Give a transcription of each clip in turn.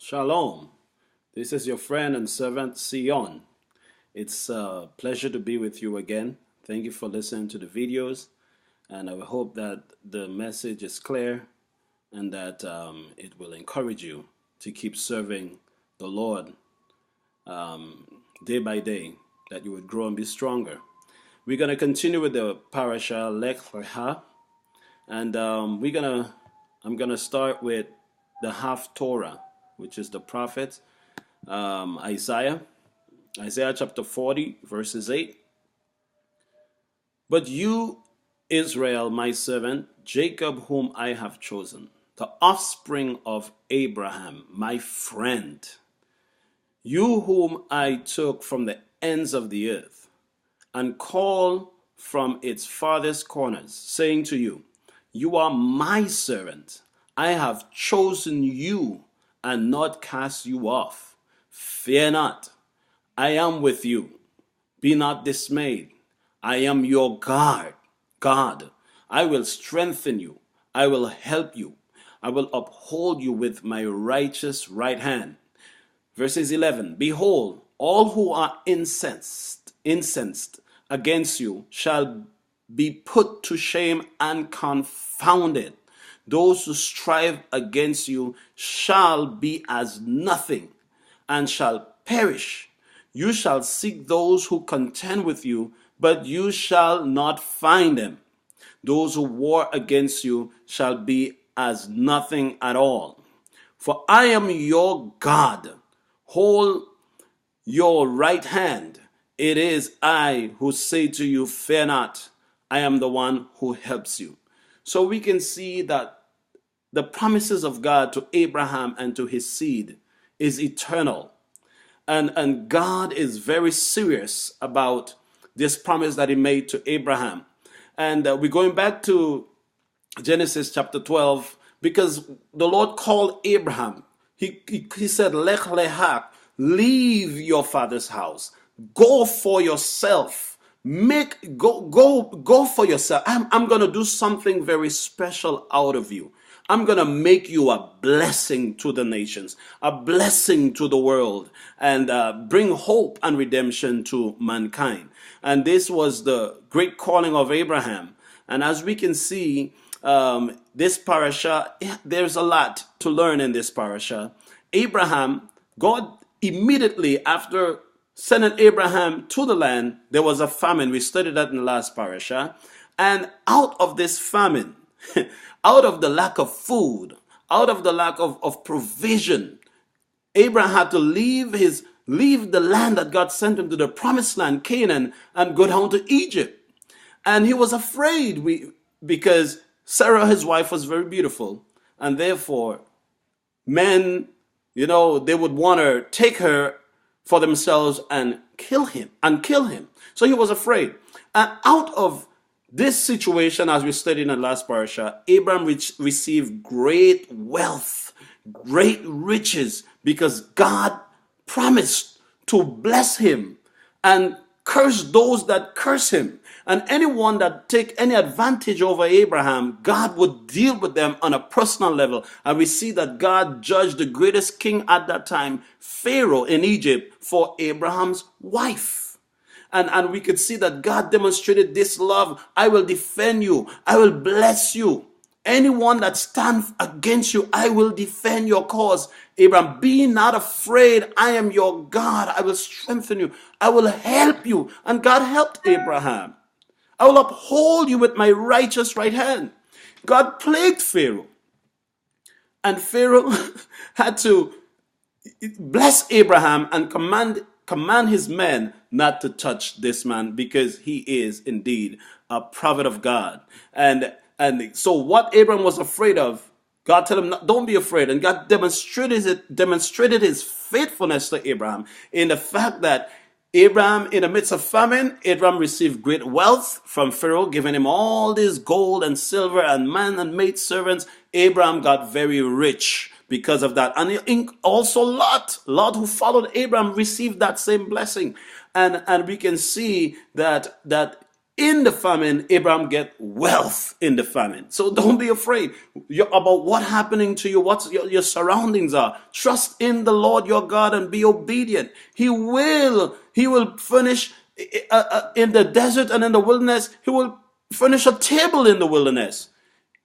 Shalom. This is your friend and servant Sion. It's a pleasure to be with you again. Thank you for listening to the videos, and I hope that the message is clear and that it will encourage you to keep serving the Lord day by day, that you would grow and be stronger. We're going to continue with the Parashat Lech-Lecha, and I'm gonna start with the half Torah, which is the prophet Isaiah chapter 40, verses 8. But you, Israel, my servant, Jacob, whom I have chosen, the offspring of Abraham, my friend, you whom I took from the ends of the earth, and called from its farthest corners, saying to you, you are my servant. I have chosen you and not cast you off. Fear not, I am with you. Be not dismayed. I am your God. I will strengthen you. I will help you. I will uphold you with my righteous right hand. Verses 11, behold, all who are incensed against you shall be put to shame and confounded. Those who strive against you shall be as nothing and shall perish. You shall seek those who contend with you, but you shall not find them. Those who war against you shall be as nothing at all. For I am your God. Hold your right hand. It is I who say to you, fear not. I am the one who helps you. So we can see that the promises of God to Abraham and to his seed is eternal. And God is very serious about this promise that he made to Abraham. And we're going back to Genesis chapter 12, because the Lord called Abraham. He said, Lech-Lecha, leave your father's house. Go for yourself. Go for yourself. I'm going to do something very special out of you. I'm going to make you a blessing to the nations, a blessing to the world, and bring hope and redemption to mankind. And this was the great calling of Abraham. And as we can see, this parasha, there's a lot to learn in this parasha. Abraham, God immediately after sending Abraham to the land, there was a famine. We studied that in the last parasha. And out of this famine, out of the lack of food, out of the lack of provision, Abraham had to leave the land that God sent him to, the promised land, Canaan, and go down to Egypt. And he was afraid because Sarah, his wife, was very beautiful. And therefore, men, they would want to take her for themselves and kill him. So he was afraid. And out of this situation, as we studied in the last parasha, Abraham received great wealth, great riches, because God promised to bless him and curse those that curse him. And anyone that take any advantage over Abraham, God would deal with them on a personal level. And we see that God judged the greatest king at that time, Pharaoh in Egypt, for Abraham's wife. And we could see that God demonstrated this love. I will defend you. I will bless you. Anyone that stands against you, I will defend your cause. Abraham, be not afraid. I am your God. I will strengthen you. I will help you. And God helped Abraham. I will uphold you with my righteous right hand. God plagued Pharaoh. And Pharaoh had to bless Abraham and command his men not to touch this man, because he is indeed a prophet of God. And so what Abraham was afraid of, God told him, don't be afraid. And God demonstrated his faithfulness to Abraham in the fact that Abraham, in the midst of famine, Abraham received great wealth from Pharaoh, giving him all this gold and silver and man and maid servants. Abraham got very rich because of that. And also Lot, who followed Abraham, received that same blessing. And we can see that in the famine, Abraham get wealth in the famine. So don't be afraid about what happening to you, what your surroundings are. Trust in the Lord your God and be obedient. He will furnish in the desert and in the wilderness. He will furnish a table in the wilderness.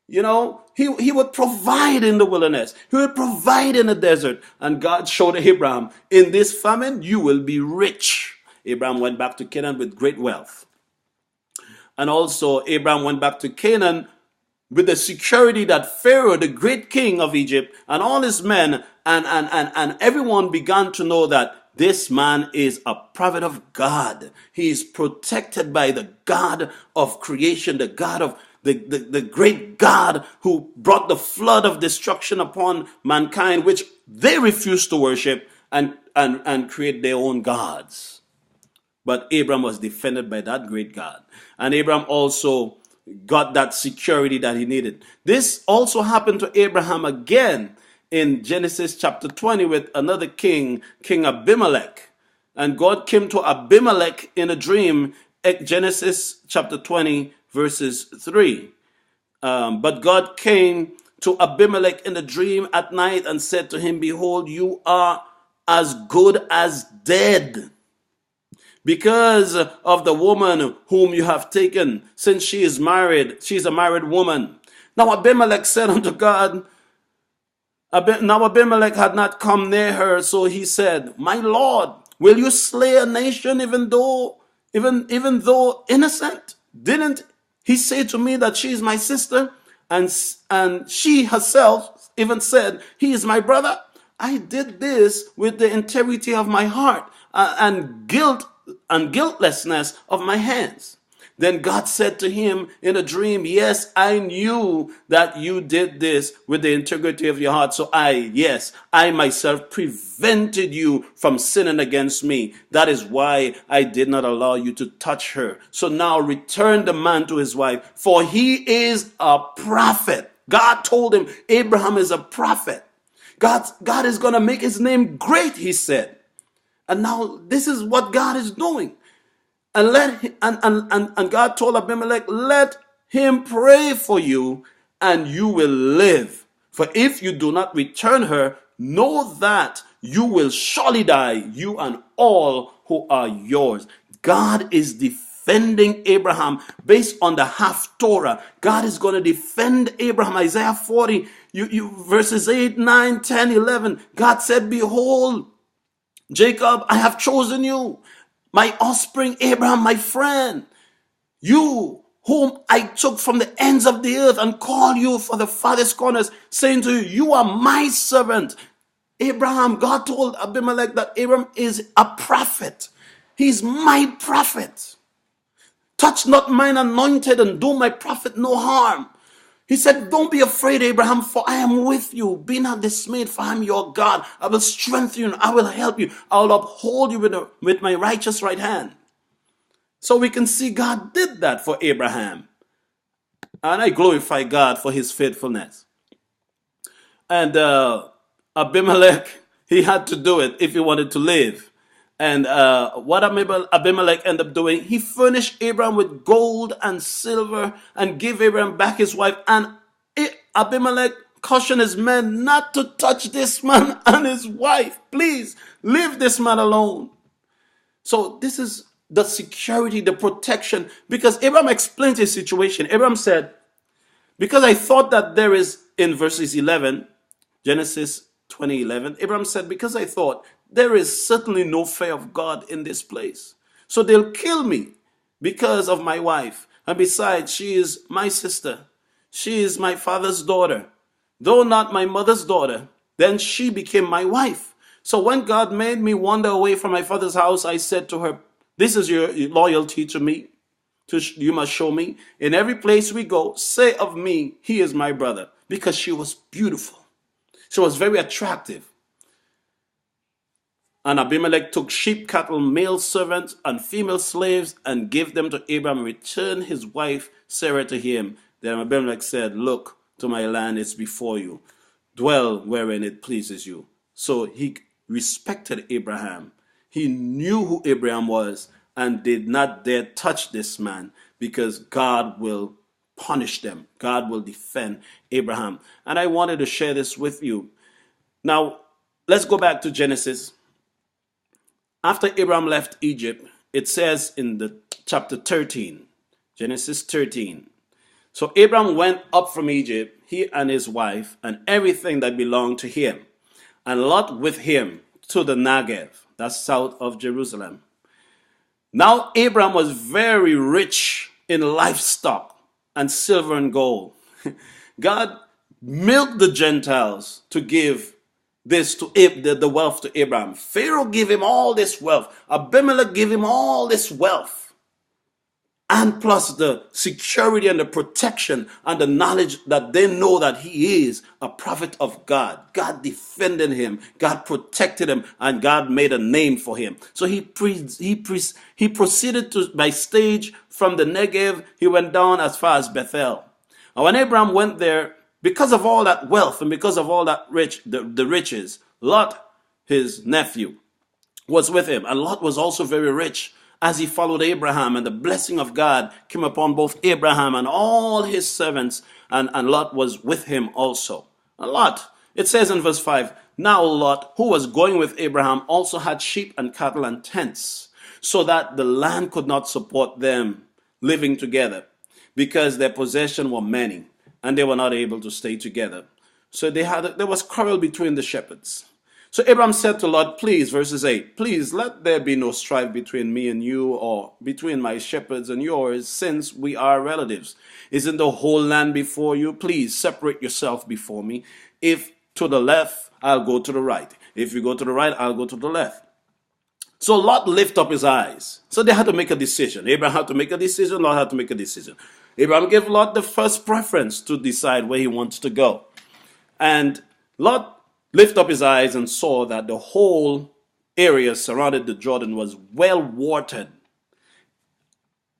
He would provide in the wilderness. He would provide in the desert. And God showed Abraham, in this famine, you will be rich. Abraham went back to Canaan with great wealth. And also, Abraham went back to Canaan with the security that Pharaoh, the great king of Egypt, and all his men and everyone began to know that this man is a prophet of God. He is protected by the God of creation, the God of the great God who brought the flood of destruction upon mankind, which they refused to worship and create their own gods. But Abraham was defended by that great God. And Abraham also got that security that he needed. This also happened to Abraham again in Genesis chapter 20 with another king, King Abimelech. And God came to Abimelech in a dream, Genesis chapter 20, verses 3. But God came to Abimelech in a dream at night and said to him, behold, you are as good as dead, because of the woman whom you have taken, since she is a married woman. Now Abimelech said unto God, now Abimelech had not come near her, so he said, my Lord, will you slay a nation even though innocent? Didn't he say to me that she is my sister? And she herself even said, he is my brother. I did this with the integrity of my heart and guiltlessness of my hands. Then God said to him in a dream, yes, I knew that you did this with the integrity of your heart. So I myself prevented you from sinning against me. That is why I did not allow you to touch her. So now return the man to his wife, for he is a prophet. God told him Abraham is a prophet. God is going to make his name great, he said. And now this is what God is doing. And God told Abimelech, let him pray for you and you will live. For if you do not return her, know that you will surely die, you and all who are yours. God is defending Abraham based on the half Torah. God is going to defend Abraham. Isaiah 40, verses 8, 9, 10, 11. God said, behold, Jacob, I have chosen you, my offspring, Abraham, my friend, you whom I took from the ends of the earth and called you for the farthest corners, saying to you, you are my servant. Abraham, God told Abimelech that Abraham is a prophet. He's my prophet. Touch not mine anointed and do my prophet no harm. He said, don't be afraid, Abraham, for I am with you. Be not dismayed, for I am your God. I will strengthen you and I will help you. I will uphold you with my righteous right hand. So we can see God did that for Abraham. And I glorify God for his faithfulness. And Abimelech, he had to do it if he wanted to live. And what Abimelech ended up doing, he furnished Abraham with gold and silver and gave Abraham back his wife. And Abimelech cautioned his men not to touch this man and his wife. Please, leave this man alone. So this is the security, the protection, because Abraham explained his situation. Abraham said, because I thought that there is, in verses 11, Genesis 20:11, Abraham said, because I thought there is certainly no fear of God in this place. So they'll kill me because of my wife. And besides, she is my sister. She is my father's daughter. Though not my mother's daughter, then she became my wife. So when God made me wander away from my father's house, I said to her, this is your loyalty to me. You must show me. In every place we go, say of me, he is my brother. Because she was beautiful. She was very attractive. And Abimelech took sheep, cattle, male servants, and female slaves, and gave them to Abraham, and returned his wife Sarah to him. Then Abimelech said, look, to my land is before you. Dwell wherein it pleases you. So he respected Abraham. He knew who Abraham was and did not dare touch this man because God will punish them. God will defend Abraham. And I wanted to share this with you. Now, let's go back to Genesis. After Abraham left Egypt, it says in the chapter 13, Genesis 13. So Abraham went up from Egypt, he and his wife, and everything that belonged to him, and Lot with him to the Negev, that's south of Jerusalem. Now Abraham was very rich in livestock and silver and gold. God milked the Gentiles to give this to the wealth to Abraham. Pharaoh gave him all this wealth. Abimelech gave him all this wealth. And plus the security and the protection and the knowledge that they know that he is a prophet of God. God defended him. God protected him. And God made a name for him. So he proceeded to, by stage from the Negev, he went down as far as Bethel. And when Abraham went there, because of all that wealth and because of all that the riches, Lot, his nephew, was with him. And Lot was also very rich as he followed Abraham, and the blessing of God came upon both Abraham and all his servants, and Lot was with him also. And Lot, it says in verse 5, now Lot, who was going with Abraham, also had sheep and cattle and tents, so that the land could not support them living together, because their possession were many, and they were not able to stay together. So there was quarrel between the shepherds. So Abraham said to Lot, please, verses 8, please let there be no strife between me and you, or between my shepherds and yours, since we are relatives. Isn't the whole land before you? Please separate yourself before me. If to the left, I'll go to the right. If you go to the right, I'll go to the left. So Lot lifted up his eyes. So they had to make a decision. Abraham had to make a decision. Lot had to make a decision. Abraham gave Lot the first preference to decide where he wants to go. And Lot lifted up his eyes and saw that the whole area surrounding the Jordan was well watered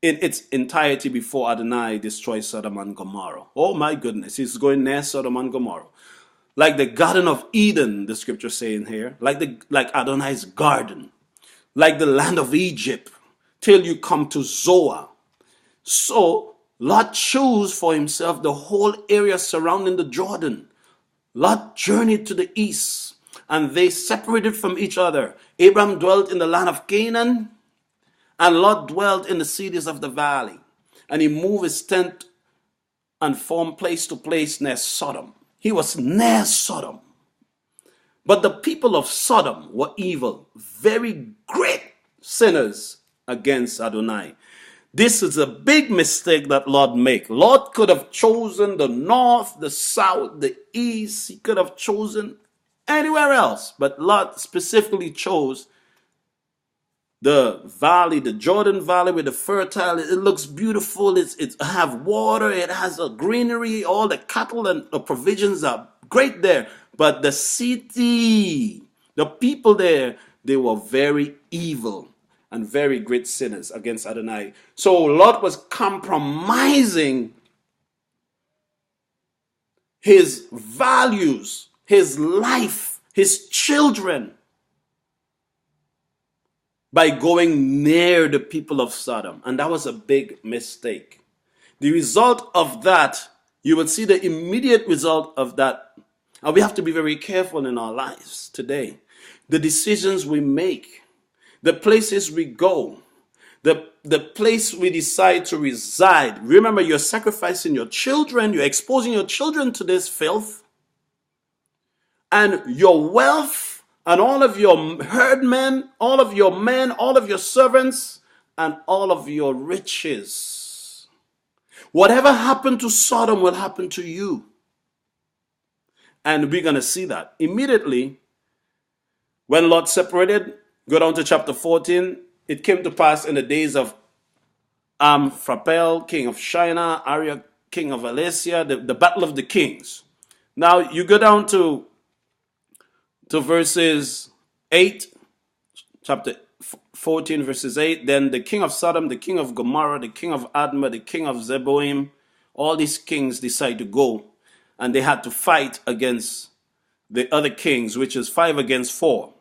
in its entirety before Adonai destroyed Sodom and Gomorrah. Oh my goodness, he's going near Sodom and Gomorrah. Like the Garden of Eden, the scripture saying here, like Adonai's garden, like the land of Egypt, till you come to Zoar. So Lot chose for himself the whole area surrounding the Jordan. Lot journeyed to the east, and they separated from each other. Abraham dwelt in the land of Canaan, and Lot dwelt in the cities of the valley. And he moved his tent and from place to place near Sodom. He was near Sodom. But the people of Sodom were evil, very great sinners against Adonai. This is a big mistake that Lot made. Lot could have chosen the north, the south, the east. He could have chosen anywhere else. But Lot specifically chose the valley, the Jordan Valley with the fertile. It looks beautiful. It have water. It has a greenery. All the cattle and the provisions are great there. But the city, the people there, they were very evil and very great sinners against Adonai. So Lot was compromising his values, his life, his children, by going near the people of Sodom. And that was a big mistake. The result of that, you will see the immediate result of that. And we have to be very careful in our lives today. The decisions we make, the places we go, the place we decide to reside. Remember, you're sacrificing your children, you're exposing your children to this filth. And your wealth and all of your herdmen, all of your men, all of your servants, and all of your riches. Whatever happened to Sodom will happen to you. And we're going to see that. Immediately, when Lot separated, go down to chapter 14. It came to pass in the days of Amphraphel, king of Shinar, Arioch, king of Alesia, the battle of the kings. Now you go down to verses 8, chapter 14, verses 8. Then the king of Sodom, the king of Gomorrah, the king of Admah, the king of Zeboim, all these kings decide to go, and they had to fight against the other kings, which is 5 against 4.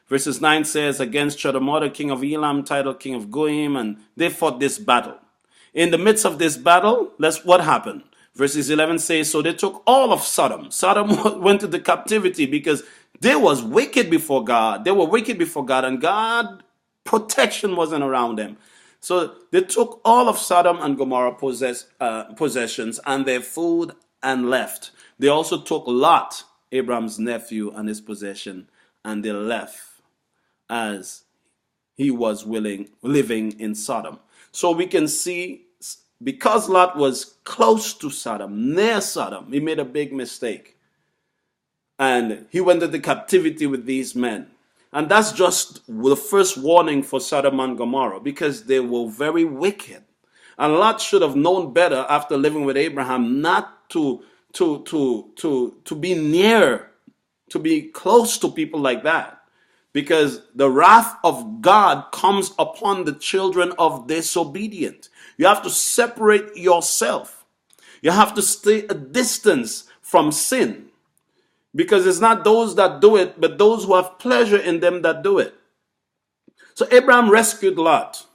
Verses 9 says, against Chedorlaomer, king of Elam, Tidal, king of Goim, and they fought this battle. In the midst of this battle, what happened? Verses 11 says, so they took all of Sodom. Sodom went into captivity because they was wicked before God. They were wicked before God, and God protection wasn't around them. So they took all of Sodom and Gomorrah possessions and their food and left. They also took Lot, Abram's nephew, and his possession, and they left as he was living in Sodom. So we can see, because Lot was close to Sodom, near Sodom, he made a big mistake. And he went into captivity with these men. And that's just the first warning for Sodom and Gomorrah, because they were very wicked. And Lot should have known better after living with Abraham not to be near, to be close to people like that. Because the wrath of God comes upon the children of disobedience. You have to separate yourself. You have to stay a distance from sin. Because it's not those that do it, but those who have pleasure in them that do it. So Abraham rescued Lot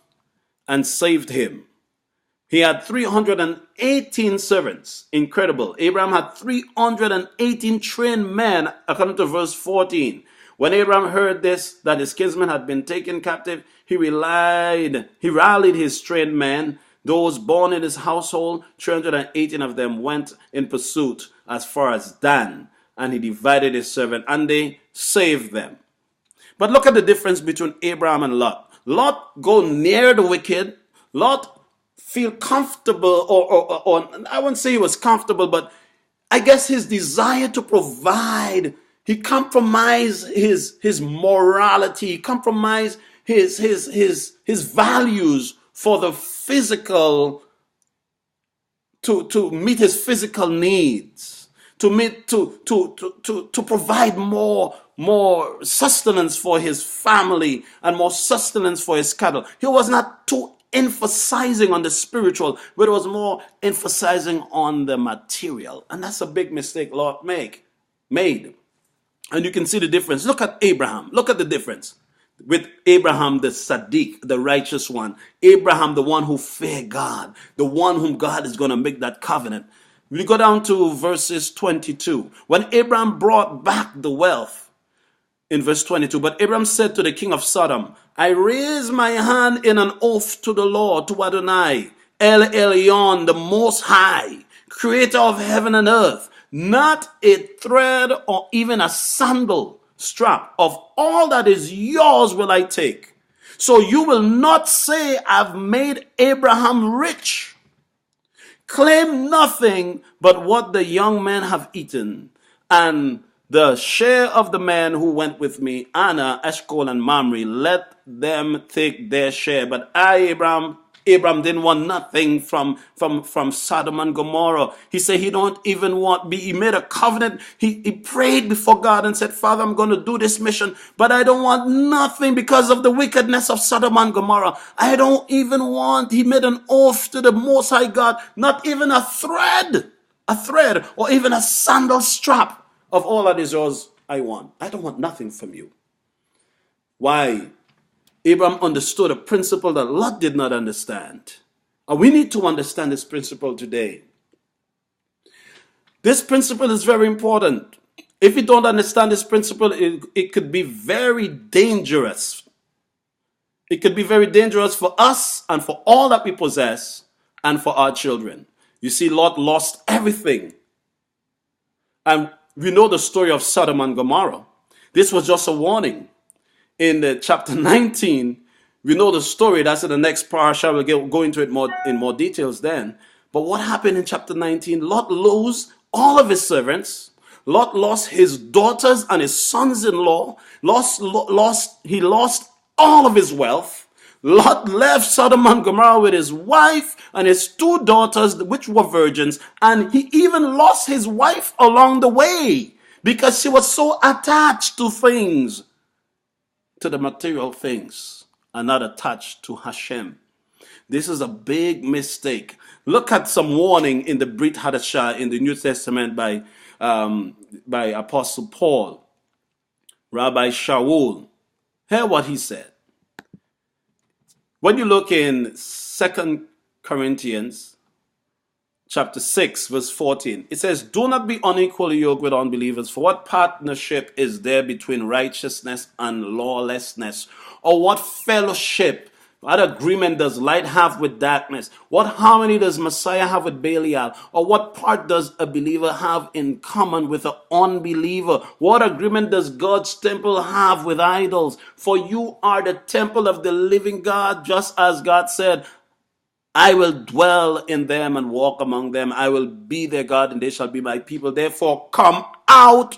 and saved him. He had 318 servants. Incredible. Abraham had 318 trained men, according to verse 14. When Abraham heard this, that his kinsman had been taken captive, he rallied his trained men. Those born in his household, 318 of them went in pursuit as far as Dan. And he divided his servant, and they saved them. But look at the difference between Abraham and Lot. Lot go near the wicked. Lot feel comfortable, or I wouldn't say he was comfortable, but I guess his desire to provide, he compromised his morality, he compromised his values for the physical, to meet his physical needs. To provide more sustenance for his family and more sustenance for his cattle. He was not too emphasizing on the spiritual, but it was more emphasizing on the material. And that's a big mistake Lot made. And you can see the difference. Look at Abraham. Look at the difference. With Abraham, the Sadiq, the righteous one. Abraham, the one who feared God. The one whom God is going to make that covenant. We go down to verses 22. When Abraham brought back the wealth, in verse 22, but Abraham said to the king of Sodom, I raise my hand in an oath to the Lord, to Adonai, El Elyon, the Most High, creator of heaven and earth, not a thread or even a sandal strap of all that is yours will I take. So you will not say, I've made Abraham rich. Claim nothing but what the young men have eaten, and the share of the men who went with me, Anna, Eshcol, and Mamre, let them take their share. But Abraham didn't want nothing from Sodom and Gomorrah. He said he don't even he made a covenant. He prayed before God and said, Father, I'm going to do this mission, but I don't want nothing because of the wickedness of Sodom and Gomorrah. I don't even want, he made an oath to the Most High God, not even a thread, or even a sandal strap of all that is yours I want. I don't want nothing from you. Why? Abraham understood a principle that Lot did not understand. And we need to understand this principle today. This principle is very important. If you don't understand this principle, it could be very dangerous. It could be very dangerous for us and for all that we possess and for our children. You see, Lot lost everything. And we know the story of Sodom and Gomorrah. This was just a warning. In the chapter 19, we know the story. That's in the next parasha. We'll go into it in more details then. But what happened in chapter 19? Lot lost all of his servants. Lot lost his daughters and his sons-in-law. He lost all of his wealth. Lot left Sodom and Gomorrah with his wife and his two daughters, which were virgins. And he even lost his wife along the way because she was so attached to things, to the material things, and not attached to Hashem. This is a big mistake. Look at some warning in the Brit Hadashah in the New Testament by Apostle Paul, Rabbi Shaul. Hear what he said. When you look in 2 Corinthians chapter 6, verse 14. It says, do not be unequally yoked with unbelievers, for what partnership is there between righteousness and lawlessness? Or what fellowship, what agreement does light have with darkness? What harmony does Messiah have with Belial? Or what part does a believer have in common with an unbeliever? What agreement does God's temple have with idols? For you are the temple of the living God, just as God said, I will dwell in them and walk among them. I will be their God and they shall be my people. Therefore, come out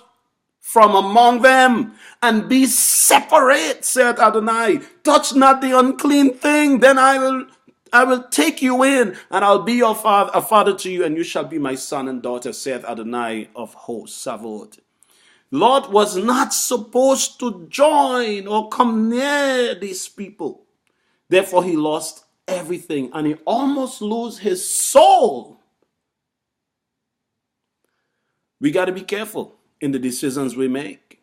from among them and be separate, saith Adonai. Touch not the unclean thing. Then I will take you in and I'll be your father, a father to you, and you shall be my son and daughter, saith Adonai of hosts, Sabaoth. Lot was not supposed to join or come near these people. Therefore, he lost everything and he almost lose his soul. We got to be careful in the decisions we make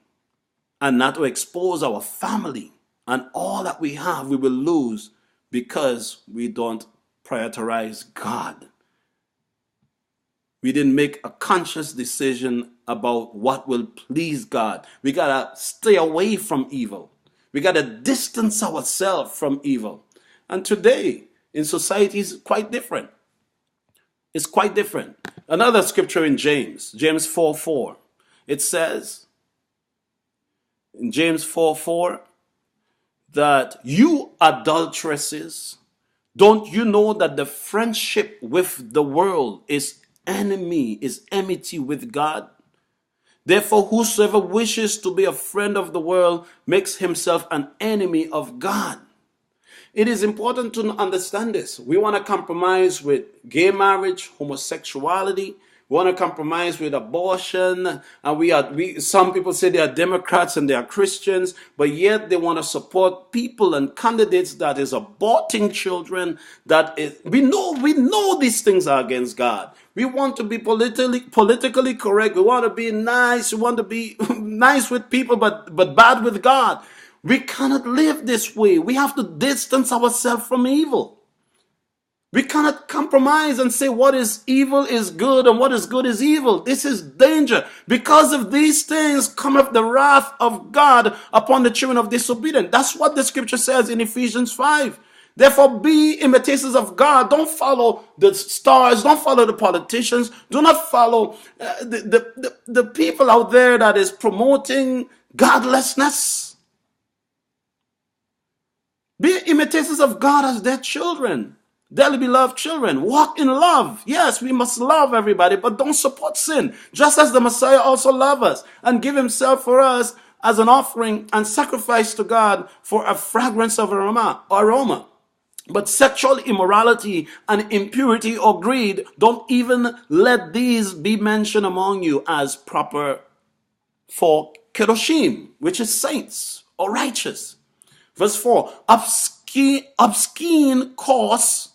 and not to expose our family and all that we have we will lose because we don't prioritize God. We didn't make a conscious decision about what will please God. We got to stay away from evil. We got to distance ourselves from evil. And today, in society, is quite different. It's quite different. Another scripture in James 4:4. It says, in James 4:4, that you adulteresses, don't you know that the friendship with the world is enmity with God? Therefore, whosoever wishes to be a friend of the world makes himself an enemy of God. It is important to understand this. We want to compromise with gay marriage, homosexuality. We want to compromise with abortion. And some people say they are Democrats and they are Christians, but yet they want to support people and candidates that is aborting children. We know these things are against God. We want to be politically correct. We want to be nice. We want to be nice with people, but bad with God. We cannot live this way. We have to distance ourselves from evil. We cannot compromise and say what is evil is good and what is good is evil. This is danger. Because of these things cometh the wrath of God upon the children of disobedience. That's what the scripture says in Ephesians 5. Therefore, be imitators of God. Don't follow the stars. Don't follow the politicians. Do not follow the people out there that is promoting godlessness. Be imitators of God as their children, dearly beloved children. Walk in love. Yes, we must love everybody, but don't support sin. Just as the Messiah also loved us and give himself for us as an offering and sacrifice to God for a fragrance of aroma. But sexual immorality and impurity or greed, don't even let these be mentioned among you as proper for kedoshim, which is saints or righteous. Verse 4, obscene coarse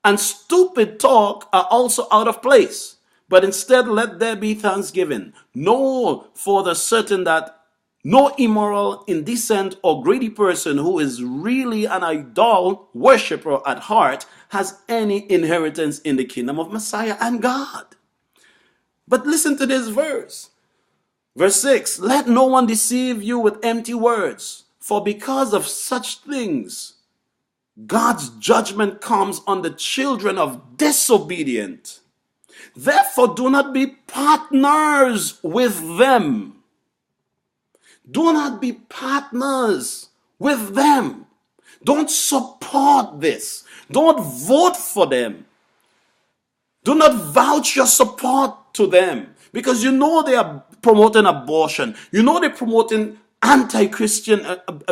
and stupid talk are also out of place, but instead let there be thanksgiving. Know for the certain that no immoral, indecent, or greedy person who is really an idol worshiper at heart has any inheritance in the kingdom of Messiah and God. But listen to this verse. Verse 6, let no one deceive you with empty words. For because of such things, God's judgment comes on the children of disobedient. Therefore, do not be partners with them. Do not be partners with them. Don't support this. Don't vote for them. Do not vouch your support to them. Because you know they are promoting abortion. You know they're promoting anti-Christian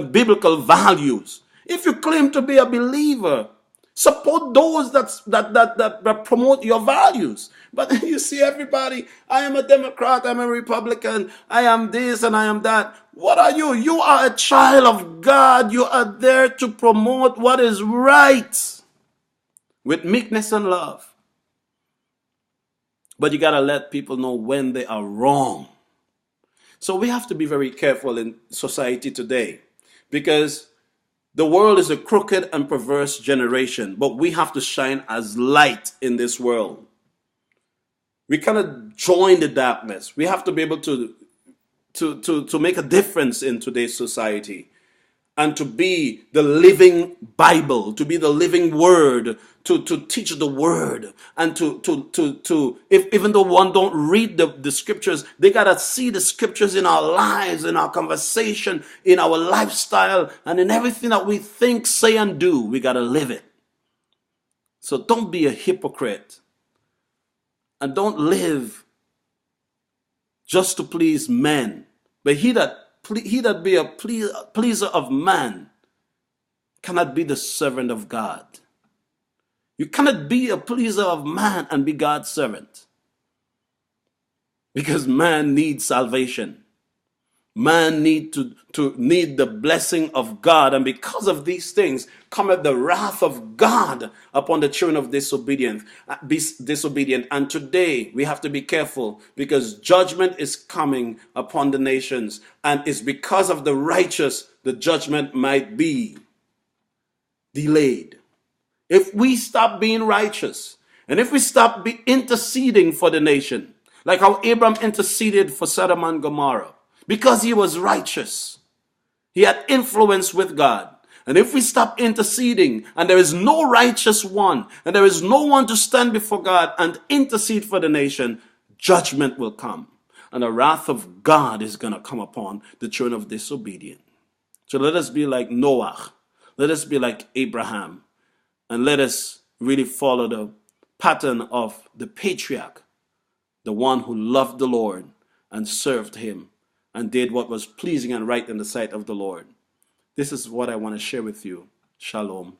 biblical values. If you claim to be a believer, support those that promote your values. But you see everybody, I am a Democrat, I'm a Republican, I am this and I am that. What are you? You are a child of God. You are there to promote what is right with meekness and love. But you got to let people know when they are wrong. So we have to be very careful in society today, because The world is a crooked and perverse generation, but we have to shine as light in this world. We cannot join the darkness. We have to be able to make a difference in today's society, and to be the living Bible, to be the living word, to teach the word, and if even though one don't read the scriptures, they gotta see the scriptures in our lives, in our conversation, in our lifestyle, and in everything that we think, say, and do. We gotta live it. So don't be a hypocrite, and don't live just to please men. But he that be a pleaser of man cannot be the servant of God. You cannot be a pleaser of man and be God's servant, because man needs salvation. Man need to need the blessing of God, and because of these things cometh the wrath of God upon the children of disobedient. And today we have to be careful, because judgment is coming upon the nations, and it's because of the righteous the judgment might be delayed. If we stop being righteous, and if we stop interceding for the nation, like how Abram interceded for Sodom and Gomorrah, because he was righteous, he had influence with God. And if we stop interceding, and there is no righteous one, and there is no one to stand before God and intercede for the nation, judgment will come. And the wrath of God is going to come upon the children of disobedience. So let us be like Noah. Let us be like Abraham. And let us really follow the pattern of the patriarch, the one who loved the Lord and served him and did what was pleasing and right in the sight of the Lord. This is what I want to share with you. Shalom.